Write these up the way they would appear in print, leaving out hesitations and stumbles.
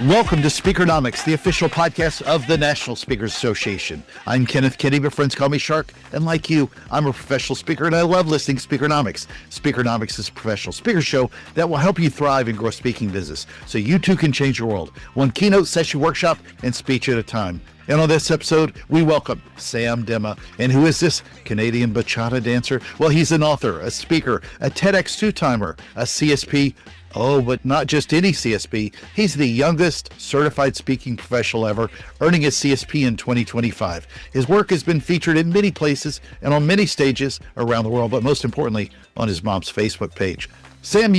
Welcome to Speakernomics, the official podcast of the National Speakers Association. I'm Kenneth Kenny, but friends call me Shark, and like you, I'm a professional speaker, and I love listening to Speakernomics. Speakernomics is a professional speaker show that will help you thrive and grow speaking business, so you too can change your world, one keynote session workshop and speech at a time. And on this episode, we welcome Sam Demma. And who is this Canadian bachata dancer? Well, he's an author, a speaker, a TEDx two-timer, a CSP. Oh, but not just any CSP. He's the youngest certified speaking professional ever, earning his CSP in 2025. His work has been featured in many places and on many stages around the world, but most importantly, on his mom's Facebook page. Sam,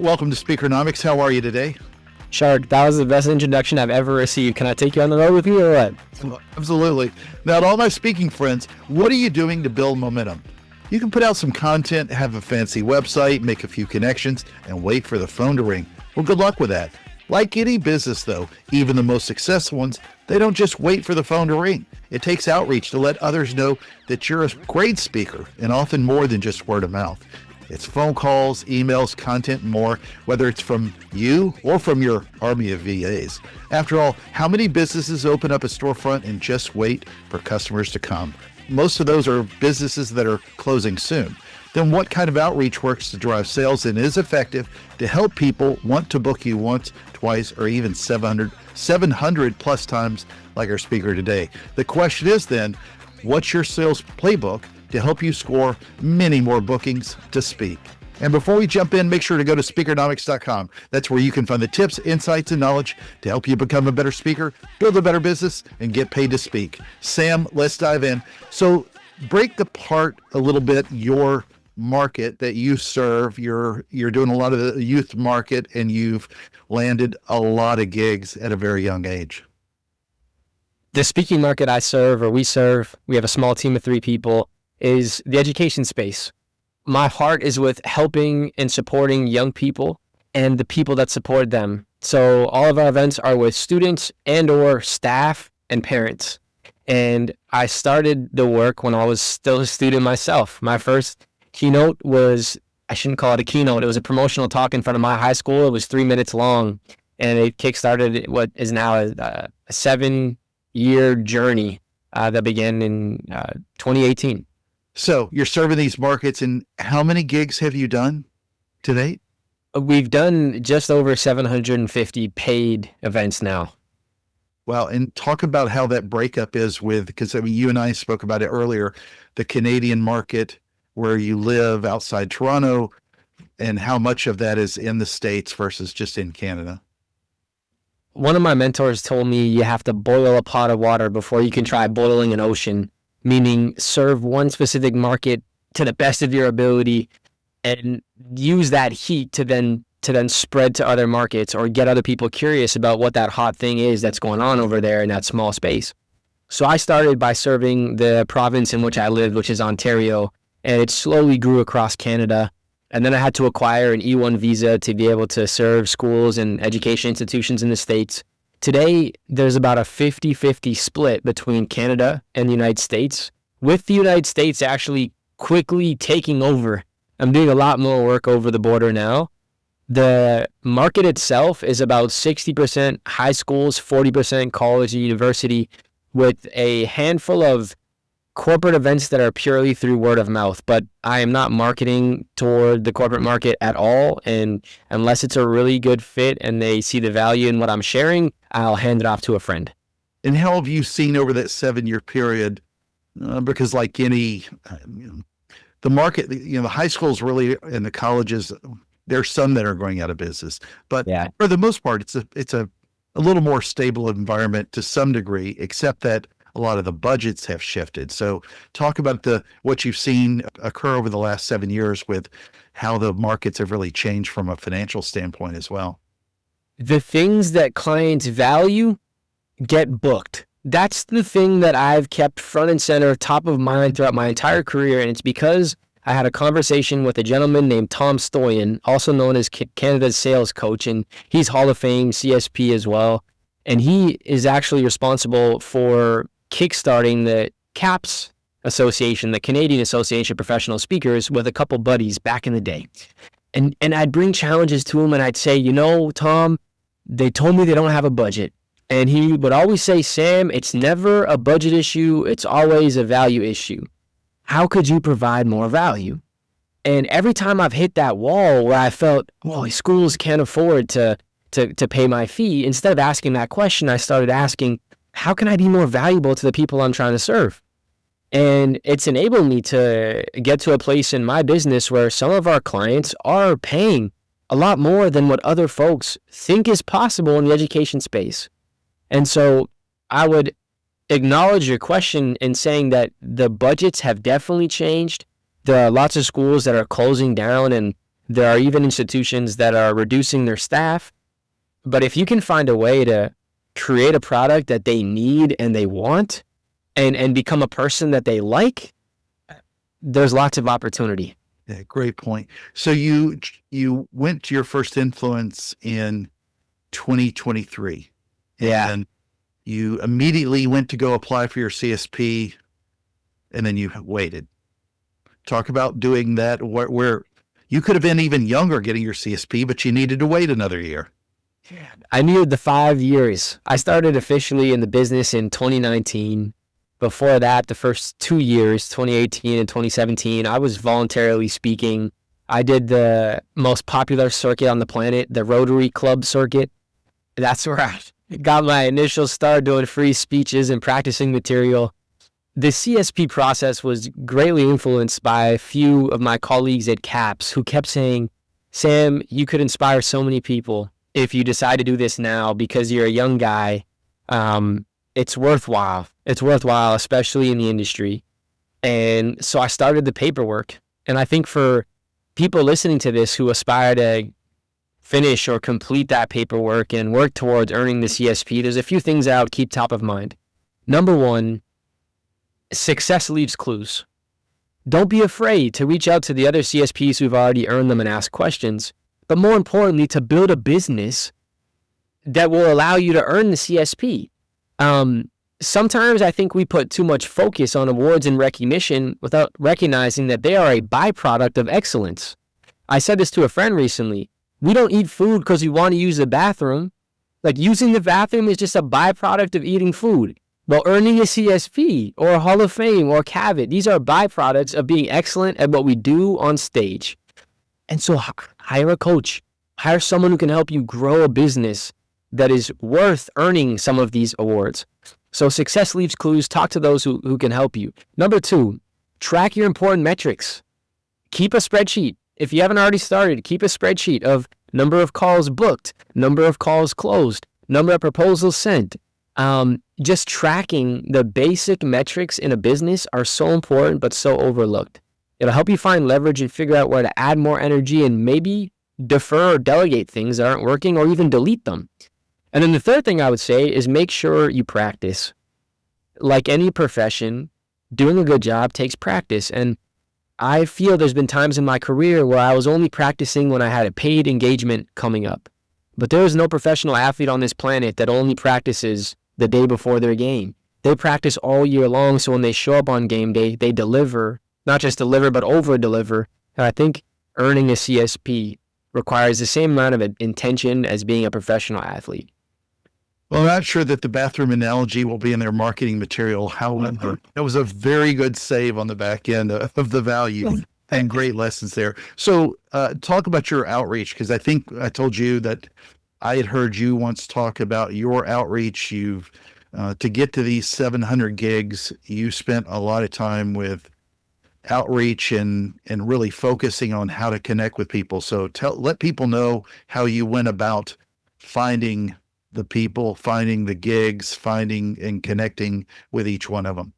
welcome to Speakernomics. How are you today? Shark, that was the best introduction I've ever received. Can I take you on the road with me or what? Absolutely. Now, to all my speaking friends, what are you doing to build momentum? You can put out some content, have a fancy website, make a few connections, and wait for the phone to ring. Well, good luck with that. Like any business, though, even the most successful ones, they don't just wait for the phone to ring. It takes outreach to let others know that you're a great speaker, and often more than just word of mouth. It's phone calls, emails, content, and more, whether it's from you or from your army of VAs. After all, how many businesses open up a storefront and just wait for customers to come? Most of those are businesses that are closing soon. Then what kind of outreach works to drive sales and is effective to help people want to book you once, twice, or even 700 plus times like our speaker today? The question is then, what's your sales playbook to help you score many more bookings to speak? And before we jump in, make sure to go to Speakernomics.com. That's where you can find the tips, insights, and knowledge to help you become a better speaker, build a better business, and get paid to speak. Sam, let's dive in. So break apart a little bit your market that you serve. You're doing a lot of the youth market, and you've landed a lot of gigs at a very young age. The speaking market I serve, or we serve, we have a small team of 3 people, is the education space. My heart is with helping and supporting young people and the people that support them. So all of our events are with students and or staff and parents. And I started the work when I was still a student myself. My first keynote was, I shouldn't call it a keynote, it was a promotional talk in front of my high school. It was 3 minutes long, and it kickstarted what is now a 7-year journey that began in 2018. So you're serving these markets, and how many gigs have you done to date? We've done just over 750 paid events now. Wow. And talk about how that breakup is with, because I mean, you and I spoke about it earlier, the Canadian market where you live outside Toronto, and how much of that is in the States versus just in Canada. One of my mentors told me you have to boil a pot of water before you can try boiling an ocean. Meaning serve one specific market to the best of your ability and use that heat to then spread to other markets or get other people curious about what that hot thing is that's going on over there in that small space. So I started by serving the province in which I lived, which is Ontario, and it slowly grew across Canada. And then I had to acquire an E1 visa to be able to serve schools and education institutions in the States. Today, there's about a 50-50 split between Canada and the United States, with the United States actually quickly taking over. I'm doing a lot more work over the border now. The market itself is about 60% high schools, 40% college and university, with a handful of corporate events that are purely through word of mouth, but I am not marketing toward the corporate market at all. And unless it's a really good fit and they see the value in what I'm sharing, I'll hand it off to a friend. And how have you seen over that 7-year period? Because like any, the market, the high schools really and the colleges, there's some that are going out of business, but yeah, for the most part, it's a little more stable environment to some degree, except that a lot of the budgets have shifted. So talk about what you've seen occur over the last 7 years with how the markets have really changed from a financial standpoint as well. The things that clients value get booked. That's the thing that I've kept front and center, top of mind throughout my entire career. And it's because I had a conversation with a gentleman named Tom Stoyan, also known as Canada's sales coach. And he's Hall of Fame CSP as well. And he is actually responsible for kickstarting the CAPS Association, the Canadian Association of Professional Speakers, with a couple buddies back in the day. And I'd bring challenges to him, and I'd say, Tom, they told me they don't have a budget. And he would always say, Sam, it's never a budget issue. It's always a value issue. How could you provide more value? And every time I've hit that wall where I felt, well, schools can't afford to pay my fee, instead of asking that question, I started asking, how can I be more valuable to the people I'm trying to serve? And it's enabled me to get to a place in my business where some of our clients are paying a lot more than what other folks think is possible in the education space. And so I would acknowledge your question in saying that the budgets have definitely changed. There are lots of schools that are closing down, and there are even institutions that are reducing their staff. But if you can find a way to create a product that they need and they want, and become a person that they like, there's lots of opportunity. Yeah, great point. So you went to your first influence in 2023. Yeah. And you immediately went to go apply for your CSP, and then you waited. Talk about doing that where you could have been even younger getting your CSP, but you needed to wait another year. I needed the 5 years. I started officially in the business in 2019. Before that, the first 2 years, 2018 and 2017, I was voluntarily speaking. I did the most popular circuit on the planet, the Rotary Club circuit. That's where I got my initial start doing free speeches and practicing material. The CSP process was greatly influenced by a few of my colleagues at CAPS who kept saying, Sam, you could inspire so many people if you decide to do this now because you're a young guy. It's worthwhile. It's worthwhile, especially in the industry. And so I started the paperwork. And I think for people listening to this who aspire to finish or complete that paperwork and work towards earning the CSP, there's a few things that I would keep top of mind. Number one, success leaves clues. Don't be afraid to reach out to the other CSPs who've already earned them and ask questions. But more importantly, to build a business that will allow you to earn the CSP. Sometimes I think we put too much focus on awards and recognition without recognizing that they are a byproduct of excellence. I said this to a friend recently. We don't eat food because we want to use the bathroom. Like, using the bathroom is just a byproduct of eating food. Well, earning a CSP or a Hall of Fame or CAVIT, these are byproducts of being excellent at what we do on stage. And so hire a coach. Hire someone who can help you grow a business that is worth earning some of these awards. So success leaves clues. Talk to those who can help you. Number two, track your important metrics. Keep a spreadsheet. If you haven't already started, keep a spreadsheet of number of calls booked, number of calls closed, number of proposals sent. Just tracking the basic metrics in a business are so important, but so overlooked. It'll help you find leverage and figure out where to add more energy and maybe defer or delegate things that aren't working or even delete them. And then the third thing I would say is make sure you practice. Like any profession, doing a good job takes practice. And I feel there's been times in my career where I was only practicing when I had a paid engagement coming up. But there is no professional athlete on this planet that only practices the day before their game. They practice all year long, so when they show up on game day, they deliver, not just deliver, but over-deliver. And I think earning a CSP requires the same amount of intention as being a professional athlete. Well, I'm not sure that the bathroom analogy will be in their marketing material. However, that was a very good save on the back end of the value and great lessons there. So talk about your outreach, because I think I told you that I had heard you once talk about your outreach. You've to get to these 700 gigs, you spent a lot of time with outreach and really focusing on how to connect with people. So let people know how you went about finding the people, finding the gigs, finding and connecting with each one of them.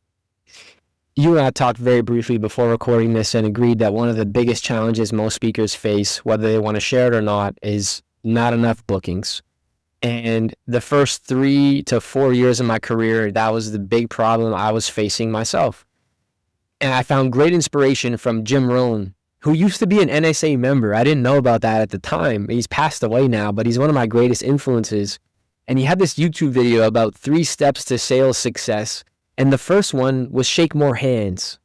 You and I talked very briefly before recording this and agreed that one of the biggest challenges most speakers face, whether they want to share it or not, is not enough bookings. And the first 3 to 4 years of my career, that was the big problem I was facing myself. And I found great inspiration from Jim Rohn, who used to be an NSA member. I didn't know about that at the time. He's passed away now, but he's one of my greatest influences. And he had this YouTube video about 3 steps to sales success. And the first one was shake more hands,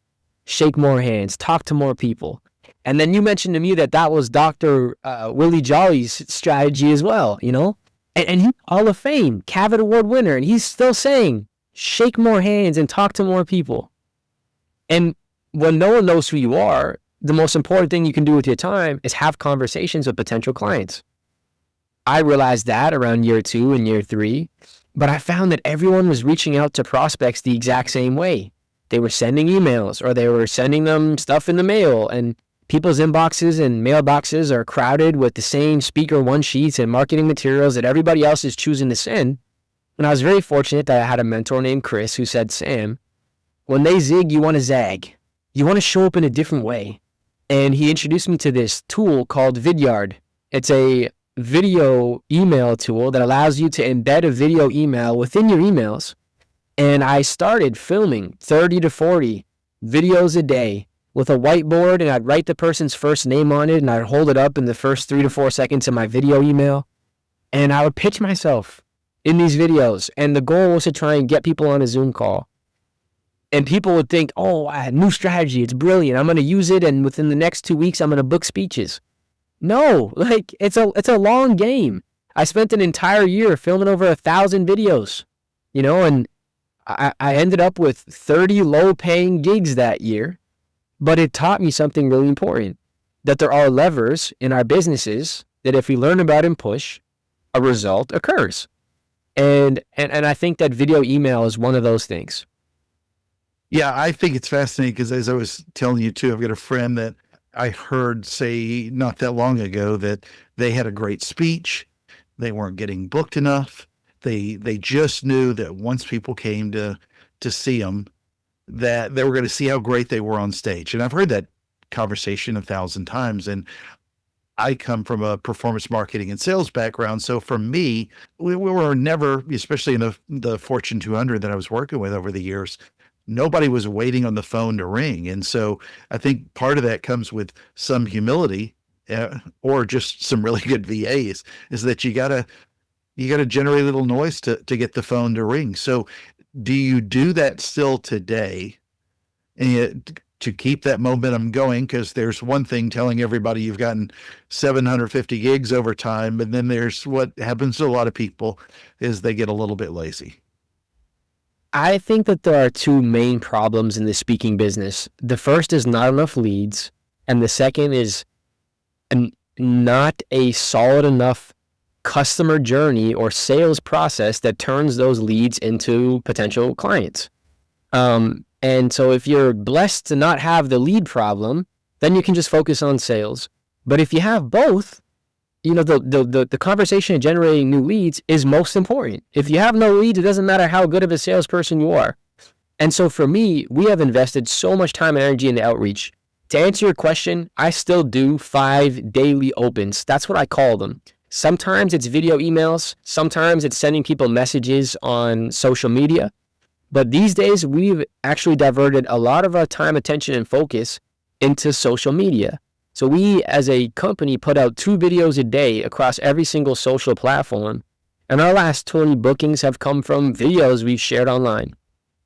talk to more people. And then you mentioned to me that was Dr. Willie Jolly's strategy as well, you know? And he's Hall of Fame, Cavett Award winner, and he's still saying, shake more hands and talk to more people. And when no one knows who you are, the most important thing you can do with your time is have conversations with potential clients. I realized that around year 2 and year 3, but I found that everyone was reaching out to prospects the exact same way. They were sending emails or they were sending them stuff in the mail, and people's inboxes and mailboxes are crowded with the same speaker one sheets and marketing materials that everybody else is choosing to send. And I was very fortunate that I had a mentor named Chris who said, Sam, when they zig, you want to zag. You want to show up in a different way. And he introduced me to this tool called Vidyard. It's a video email tool that allows you to embed a video email within your emails. And I started filming 30 to 40 videos a day with a whiteboard, and I'd write the person's first name on it, and I'd hold it up in the first 3 to 4 seconds of my video email. And I would pitch myself in these videos. And the goal was to try and get people on a Zoom call. And people would think, oh, I had a new strategy. It's brilliant. I'm going to use it. And within the next 2 weeks, I'm going to book speeches. No, like it's a long game. I spent an entire year filming over 1,000 videos, and I ended up with 30 low paying gigs that year, but it taught me something really important, that there are levers in our businesses that if we learn about and push, a result occurs. And I think that video email is one of those things. Yeah, I think it's fascinating because as I was telling you too, I've got a friend that I heard say not that long ago that they had a great speech. They weren't getting booked enough. They just knew that once people came to see them, that they were going to see how great they were on stage. And I've heard that conversation 1,000 times. And I come from a performance marketing and sales background. So for me, we were never, especially in the Fortune 200 that I was working with over the years, nobody was waiting on the phone to ring. And so I think part of that comes with some humility or just some really good VAs, is that you gotta generate a little noise to get the phone to ring. So do you do that still today and to keep that momentum going? Because there's one thing telling everybody you've gotten 750 gigs over time, and then there's what happens to a lot of people is they get a little bit lazy. I think that there are two main problems in the speaking business. The first is not enough leads, and the second is not a solid enough customer journey or sales process that turns those leads into potential clients. And so if you're blessed to not have the lead problem, then you can just focus on sales. But if you have both, the conversation of generating new leads is most important. If you have no leads, it doesn't matter how good of a salesperson you are. And so for me, we have invested so much time and energy in the outreach. To answer your question, I still do 5 daily opens. That's what I call them. Sometimes it's video emails. Sometimes it's sending people messages on social media. But these days, we've actually diverted a lot of our time, attention, and focus into social media. So we, as a company, put out 2 videos a day across every single social platform. And our last 20 bookings have come from videos we've shared online.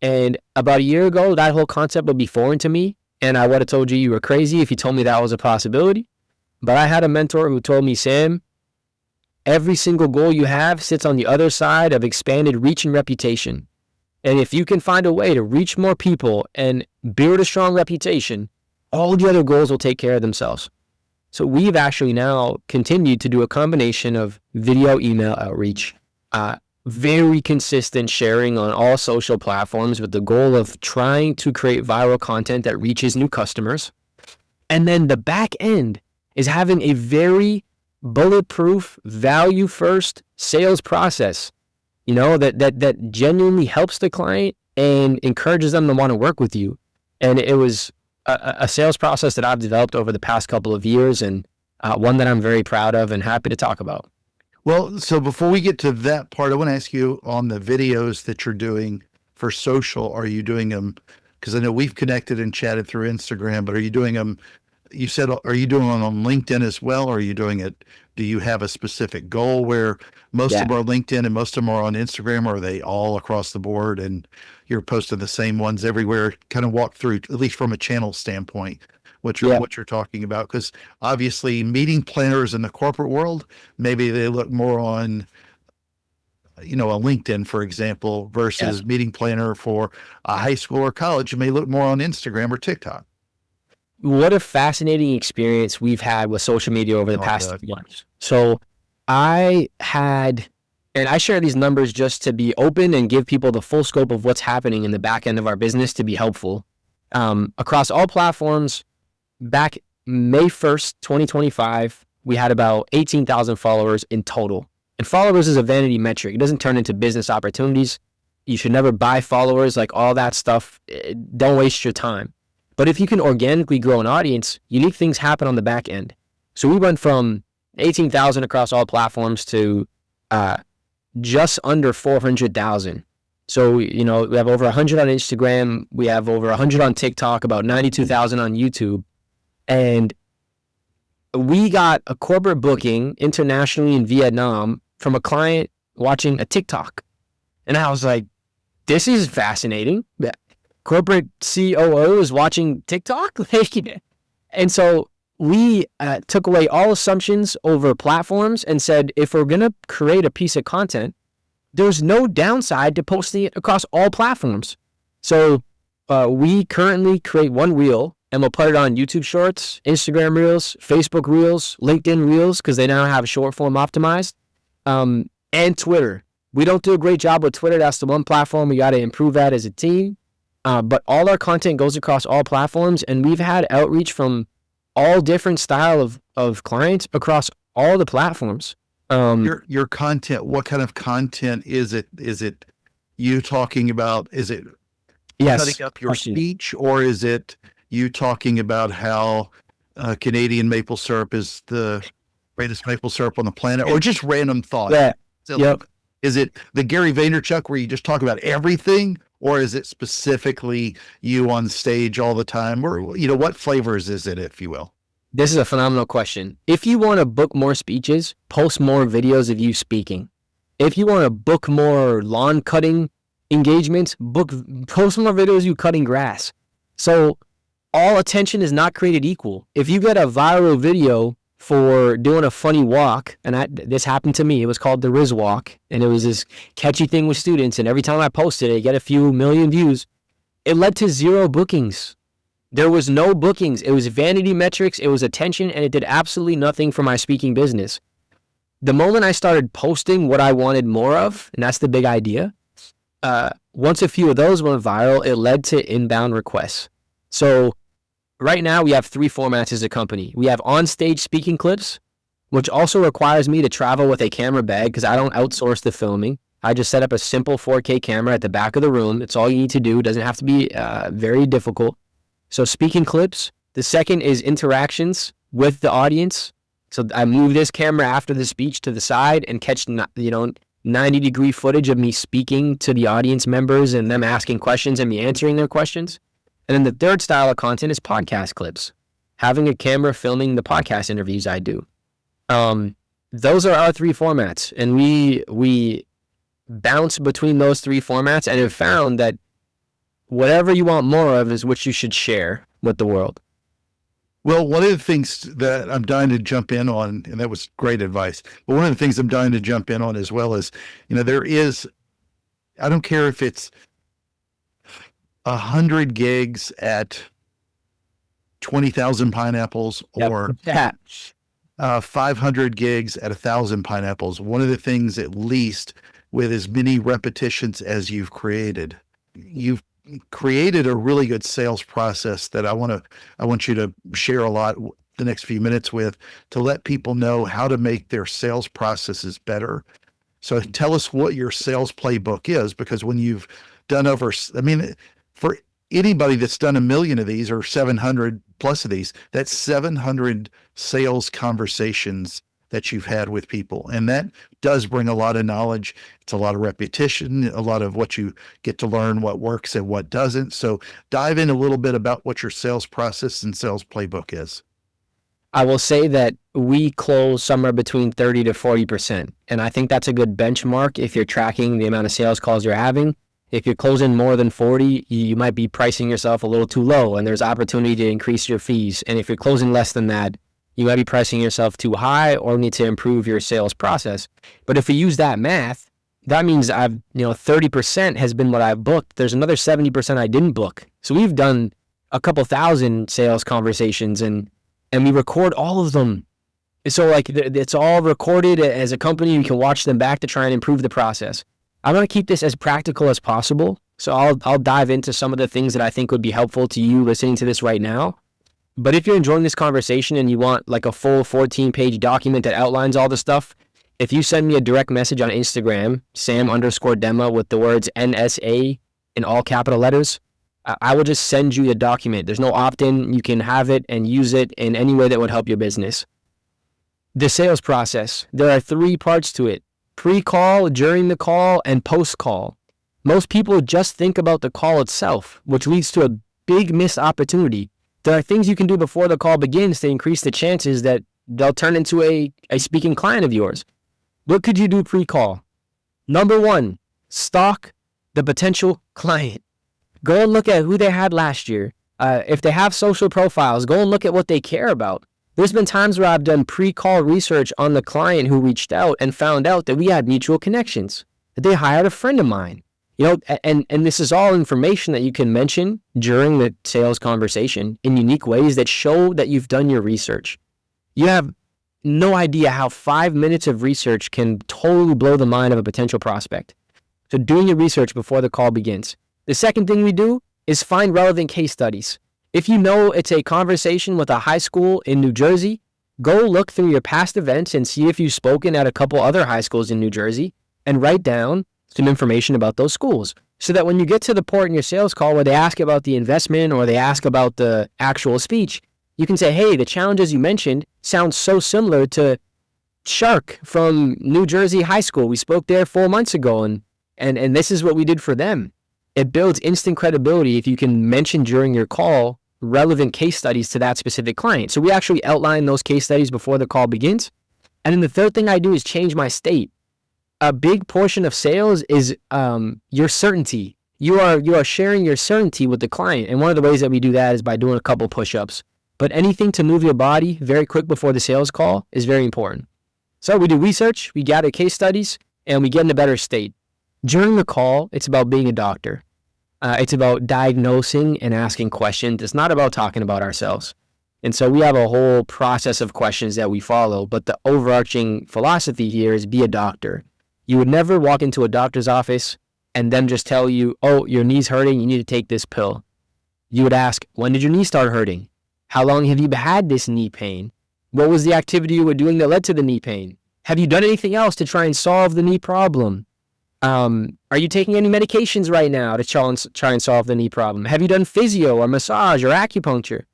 And about a year ago, that whole concept would be foreign to me. And I would have told you were crazy if you told me that was a possibility. But I had a mentor who told me, Sam, every single goal you have sits on the other side of expanded reach and reputation. And if you can find a way to reach more people and build a strong reputation, all the other goals will take care of themselves. So we've actually now continued to do a combination of video, email outreach, very consistent sharing on all social platforms with the goal of trying to create viral content that reaches new customers. And then the back end is having a very bulletproof, value-first sales process, that genuinely helps the client and encourages them to want to work with you. And it was a sales process that I've developed over the past couple of years, and one that I'm very proud of and happy to talk about. Well, so before we get to that part, I want to ask you on the videos that you're doing for social, are you doing them, because I know we've connected and chatted through Instagram, but are you doing them, you said, are you doing them on LinkedIn as well? Or are you doing it, do you have a specific goal where most of them are LinkedIn and most of them are on Instagram, or are they all across the board and you're posting the same ones everywhere? Kind of walk through, at least from a channel standpoint, what you're talking about, because obviously meeting planners in the corporate world, maybe they look more on a LinkedIn, for example, versus meeting planner for a high school or college. You may look more on Instagram or TikTok. What a fascinating experience we've had with social media over the past 2 months. So I had, and I share these numbers just to be open and give people the full scope of what's happening in the back end of our business to be helpful. Across all platforms, back May 1st, 2025, we had about 18,000 followers in total. And followers is a vanity metric. It doesn't turn into business opportunities. You should never buy followers, like all that stuff. Don't waste your time. But if you can organically grow an audience, unique things happen on the back end. So we went from 18,000 across all platforms to just under 400,000. So, we have over 100 on Instagram. We have over 100 on TikTok, about 92,000 on YouTube. And we got a corporate booking internationally in Vietnam from a client watching a TikTok. And I was like, this is fascinating. Corporate COO is watching TikTok? And so we took away all assumptions over platforms and said, if we're going to create a piece of content, there's no downside to posting it across all platforms. So we currently create one reel, and we'll put it on YouTube Shorts, Instagram Reels, Facebook Reels, LinkedIn Reels, because they now have short form optimized, and Twitter. We don't do a great job with Twitter. That's the one platform we got to improve that as a team. But all our content goes across all platforms, and we've had outreach from all different style of clients across all the platforms. Your content, what kind of content is it? Is it you talking about, is it cutting up your speech, or is it you talking about how Canadian maple syrup is the greatest maple syrup on the planet, or just random thoughts? Yeah. So, is it the Gary Vaynerchuk where you just talk about everything, or is it specifically you on stage all the time? Or, what flavors is it, if you will? This is a phenomenal question. If you want to book more speeches, post more videos of you speaking. If you want to book more lawn cutting engagements, post more videos of you cutting grass. So all attention is not created equal. If you get a viral video for doing a funny walk, and this happened to me, it was called the Riz Walk, and it was this catchy thing with students, and every time I posted it, I get a few million views. It led to 0 bookings. There was no bookings. It was vanity metrics. It was attention, and it did absolutely nothing for my speaking business. The moment I started posting what I wanted more of, and that's the big idea, once a few of those went viral, it led to inbound requests. So right now we have 3 formats as a company. We have on-stage speaking clips, which also requires me to travel with a camera bag because I don't outsource the filming. I just set up a simple 4K camera at the back of the room. It's all you need to do. It doesn't have to be very difficult. So speaking clips. The second is interactions with the audience. So I move this camera after the speech to the side and catch 90-degree footage of me speaking to the audience members and them asking questions and me answering their questions. And then the third style of content is podcast clips. Having a camera filming the podcast interviews I do. Those are our 3 formats. And we bounce between those 3 formats and have found that whatever you want more of is what you should share with the world. Well, one of the things that I'm dying to jump in on, and that was great advice, but one of the things I'm dying to jump in on as well is, there is, I don't care if it's 100 gigs at 20,000 pineapples or 500 gigs at 1,000 pineapples. One of the things, at least with as many repetitions as you've created a really good sales process that I want you to share a lot the next few minutes with, to let people know how to make their sales processes better. So tell us what your sales playbook is, because when you've done for anybody that's done 1 million of these or 700 plus of these, that's 700 sales conversations that you've had with people. And that does bring a lot of knowledge. It's a lot of repetition, a lot of what you get to learn, what works and what doesn't. So dive in a little bit about what your sales process and sales playbook is. I will say that we close somewhere between 30 to 40%. And I think that's a good benchmark if you're tracking the amount of sales calls you're having. If you're closing more than 40, you might be pricing yourself a little too low, and there's opportunity to increase your fees. And if you're closing less than that, you might be pricing yourself too high or need to improve your sales process. But if we use that math, that means 30% has been what I've booked. There's another 70% I didn't book. So we've done a couple thousand sales conversations and we record all of them. So like it's all recorded as a company. You can watch them back to try and improve the process. I want to keep this as practical as possible. So I'll dive into some of the things that I think would be helpful to you listening to this right now. But if you're enjoying this conversation and you want like a full 14-page document that outlines all the stuff, if you send me a direct message on Instagram, Sam_Demma with the words NSA in all capital letters, I will just send you the document. There's no opt-in. You can have it and use it in any way that would help your business. The sales process, there are 3 parts to it: pre-call, during the call, and post-call. Most people just think about the call itself, which leads to a big missed opportunity. There are things you can do before the call begins to increase the chances that they'll turn into a speaking client of yours. What could you do pre-call? Number 1, stalk the potential client. Go and look at who they had last year. If they have social profiles, go and look at what they care about. There's been times where I've done pre-call research on the client who reached out and found out that we had mutual connections, that they hired a friend of mine. And this is all information that you can mention during the sales conversation in unique ways that show that you've done your research. You have no idea how 5 minutes of research can totally blow the mind of a potential prospect. So doing your research before the call begins. The second thing we do is find relevant case studies. If you know it's a conversation with a high school in New Jersey, go look through your past events and see if you've spoken at a couple other high schools in New Jersey and write down some information about those schools so that when you get to the part in your sales call where they ask about the investment or they ask about the actual speech, you can say, hey, the challenges you mentioned sound so similar to Shark from New Jersey High School. We spoke there 4 months ago and this is what we did for them. It builds instant credibility if you can mention during your call relevant case studies to that specific client. So we actually outline those case studies before the call begins. And then the third thing I do is change my state. A big portion of sales is your certainty. You are sharing your certainty with the client. And one of the ways that we do that is by doing a couple push-ups. But anything to move your body very quick before the sales call is very important. So we do research, we gather case studies, and we get in a better state. During the call, it's about being a doctor. It's about diagnosing and asking questions. It's not about talking about ourselves. And so we have a whole process of questions that we follow, but the overarching philosophy here is be a doctor. You would never walk into a doctor's office and them just tell you, oh, your knee's hurting, you need to take this pill. You would ask, when did your knee start hurting? How long have you had this knee pain? What was the activity you were doing that led to the knee pain? Have you done anything else to try and solve the knee problem? Are you taking any medications right now to try and solve the knee problem? Have you done physio or massage or acupuncture?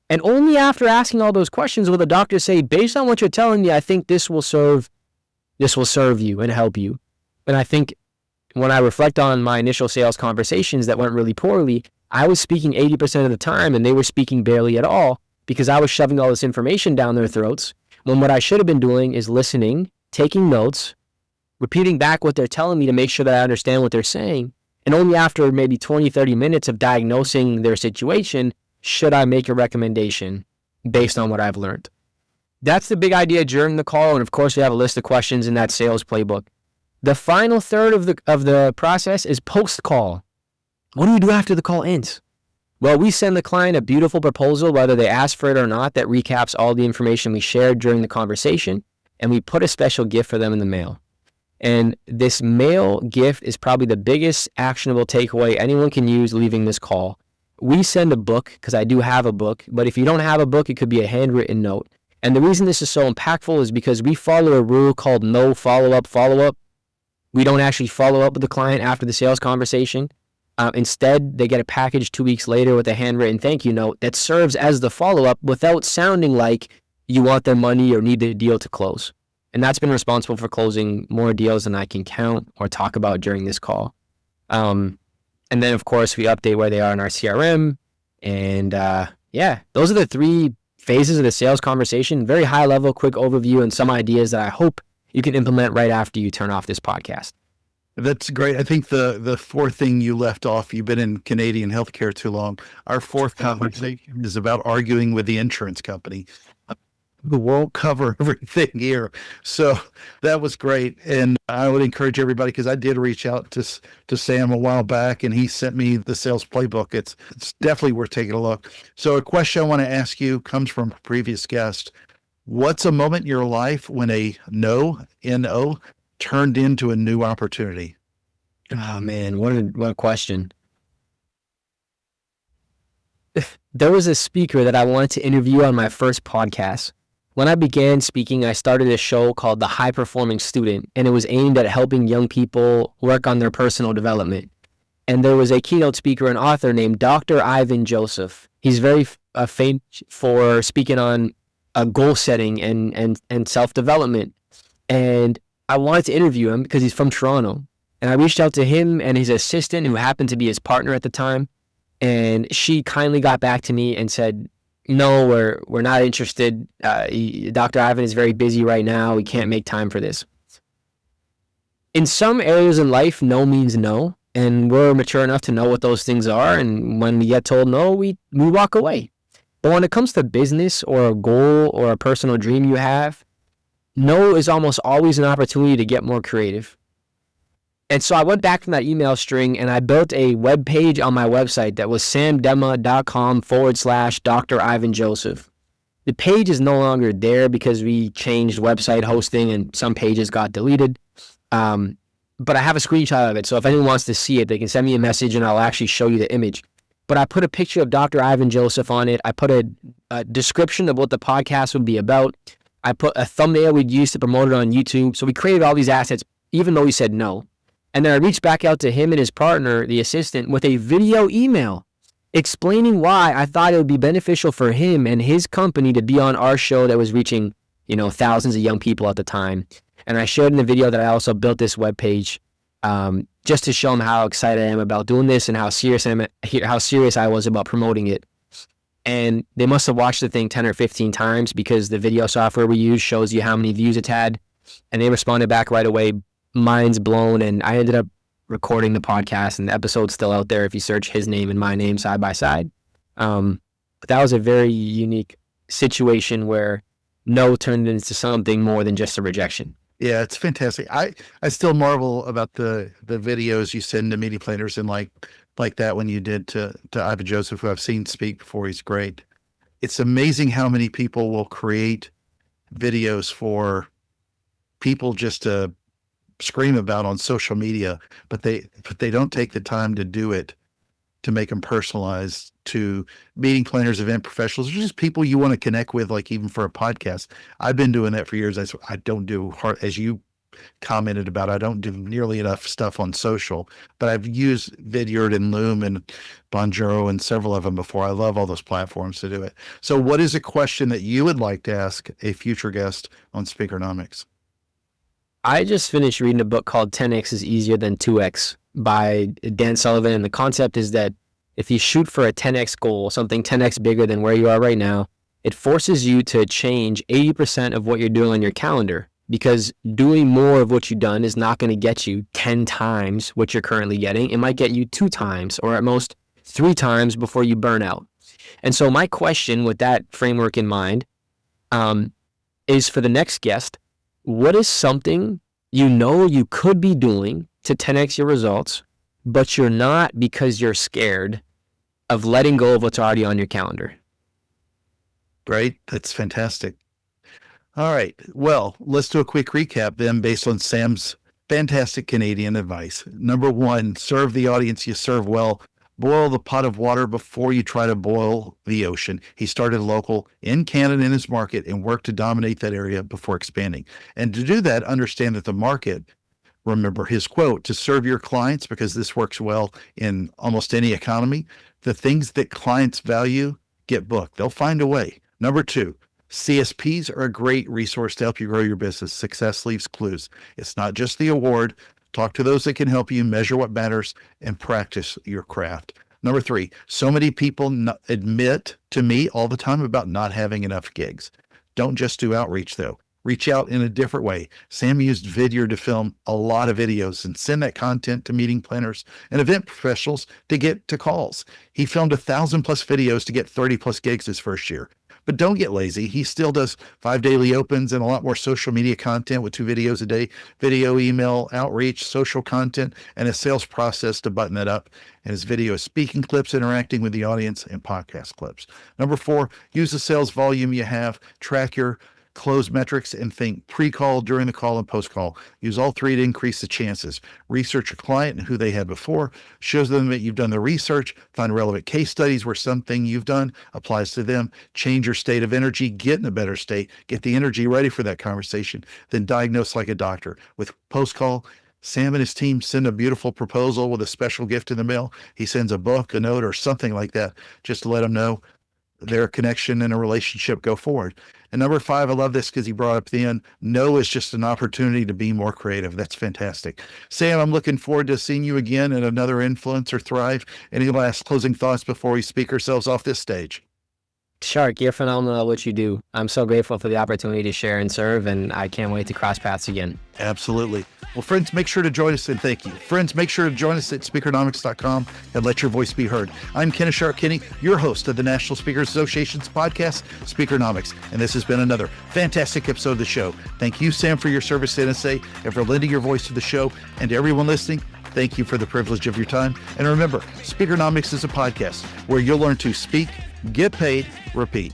And only after asking all those questions will the doctor say, based on what you're telling me, I think this will serve you and help you. And I think when I reflect on my initial sales conversations that went really poorly, I was speaking 80% of the time and they were speaking barely at all because I was shoving all this information down their throats when what I should have been doing is listening, taking notes, repeating back what they're telling me to make sure that I understand what they're saying. And only after maybe 20, 30 minutes of diagnosing their situation should I make a recommendation based on what I've learned. That's the big idea during the call. And of course, we have a list of questions in that sales playbook. The final third of the process is post-call. What do we do after the call ends? Well, we send the client a beautiful proposal, whether they ask for it or not, that recaps all the information we shared during the conversation. And we put a special gift for them in the mail. And this mail gift is probably the biggest actionable takeaway anyone can use leaving this call. We send a book, because I do have a book, but if you don't have a book, it could be a handwritten note. And the reason this is so impactful is because we follow a rule called no follow-up. We don't actually follow up with the client after the sales conversation. Instead, they get a package 2 weeks later with a handwritten thank you note that serves as the follow-up without sounding like you want their money or need the deal to close. And that's been responsible for closing more deals than I can count or talk about during this call. And then, of course, we update where they are in our CRM. And those are the 3 phases of the sales conversation. Very high level, quick overview, and some ideas that I hope you can implement right after you turn off this podcast. That's great. I think the fourth thing you left off, you've been in Canadian healthcare too long. Our fourth conversation is about arguing with the insurance company. won't cover everything here. So that was great. And I would encourage everybody, because I did reach out to Sam a while back and he sent me the sales playbook. It's definitely worth taking a look. So a question I want to ask you comes from a previous guest. What's a moment in your life when a no, N-O, turned into a new opportunity? Oh man, what a question. There was a speaker that I wanted to interview on my first podcast. When I began speaking, I started a show called The High Performing Student, and it was aimed at helping young people work on their personal development. And there was a keynote speaker and author named Dr. Ivan Joseph. He's very famous for speaking on goal setting and self-development. And I wanted to interview him because he's from Toronto. And I reached out to him and his assistant, who happened to be his partner at the time. And she kindly got back to me and said, no, we're not interested. Dr. Ivan is very busy right now. We can't make time for this. In some areas in life, no means no. And we're mature enough to know what those things are. And when we get told no, we walk away. But when it comes to business or a goal or a personal dream you have, no is almost always an opportunity to get more creative. And so I went back from that email string and I built a web page on my website that was samdemma.com/Dr. Ivan Joseph. The page is no longer there because we changed website hosting and some pages got deleted. But I have a screenshot of it. So if anyone wants to see it, they can send me a message and I'll actually show you the image. But I put a picture of Dr. Ivan Joseph on it. I put a description of what the podcast would be about. I put a thumbnail we'd use to promote it on YouTube. So we created all these assets, even though he said no. And then I reached back out to him and his partner, the assistant, with a video email explaining why I thought it would be beneficial for him and his company to be on our show that was reaching, thousands of young people at the time. And I shared in the video that I also built this webpage just to show them how excited I am about doing this and how serious I was about promoting it. And they must have watched the thing 10 or 15 times because the video software we use shows you how many views it's had. And they responded back right away. Mind's blown, and I ended up recording the podcast, and the episode's still out there if you search his name and my name side by side. But that was a very unique situation where no turned into something more than just a rejection. Yeah, it's fantastic. I still marvel about the videos you send to meeting planners and like that when you did to Ivan Joseph, who I've seen speak before. He's great. It's amazing how many people will create videos for people just to scream about on social media, but they don't take the time to do it, to make them personalized to meeting planners, event professionals, or just people you want to connect with, like even for a podcast. I've been doing that for years. I don't do as you commented about, I don't do nearly enough stuff on social, but I've used Vidyard and Loom and Bonjoro and several of them before. I love all those platforms to do it. So what is a question that you would like to ask a future guest on Speakernomics? I just finished reading a book called 10X is Easier Than 2X by Dan Sullivan. And the concept is that if you shoot for a 10X goal, something 10X bigger than where you are right now, it forces you to change 80% of what you're doing on your calendar, because doing more of what you've done is not going to get you 10 times what you're currently getting. It might get you 2 times or at most 3 times before you burn out. And so my question with that framework in mind is for the next guest, what is something you could be doing to 10X your results, but you're not because you're scared of letting go of what's already on your calendar? Great. That's fantastic. All right. Well, let's do a quick recap then based on Sam's fantastic Canadian advice. Number 1, serve the audience you serve well. Boil the pot of water before you try to boil the ocean. He started local in Canada in his market and worked to dominate that area before expanding. And to do that, understand that the market, remember his quote, to serve your clients, because this works well in almost any economy, the things that clients value get booked. They'll find a way. Number 2, CSPs are a great resource to help you grow your business. Success leaves clues. It's not just the award. Talk to those that can help you measure what matters and practice your craft. Number 3, so many people admit to me all the time about not having enough gigs. Don't just do outreach though. Reach out in a different way. Sam used Vidyard to film a lot of videos and send that content to meeting planners and event professionals to get to calls. He filmed 1,000+ videos to get 30+ gigs his first year. But don't get lazy. He still does 5 daily opens and a lot more social media content with 2 videos a day, video, email, outreach, social content, and a sales process to button it up. And his video is speaking clips, interacting with the audience, and podcast clips. Number 4, use the sales volume you have, track your close metrics, and think pre-call, during the call, and post-call. Use all 3 to increase the chances. Research your client and who they had before. Shows them that you've done the research. Find relevant case studies where something you've done applies to them. Change your state of energy. Get in a better state. Get the energy ready for that conversation. Then diagnose like a doctor. With post-call, Sam and his team send a beautiful proposal with a special gift in the mail. He sends a book, a note, or something like that just to let them know their connection and a relationship go forward. And number 5, I love this because he brought up the end. No is just an opportunity to be more creative. That's fantastic. Sam, I'm looking forward to seeing you again at another Influencer Thrive. Any last closing thoughts before we speak ourselves off this stage? Shark, you're phenomenal at what you do. I'm so grateful for the opportunity to share and serve, and I can't wait to cross paths again. Absolutely. Well, friends, make sure to join us, and thank you. Friends, make sure to join us at Speakernomics.com and let your voice be heard. I'm Kenneth Shark Kinney, your host of the National Speakers Association's podcast, Speakernomics, and this has been another fantastic episode of the show. Thank you, Sam, for your service to NSA and for lending your voice to the show. And to everyone listening, thank you for the privilege of your time. And remember, Speakernomics is a podcast where you'll learn to speak, get paid, repeat.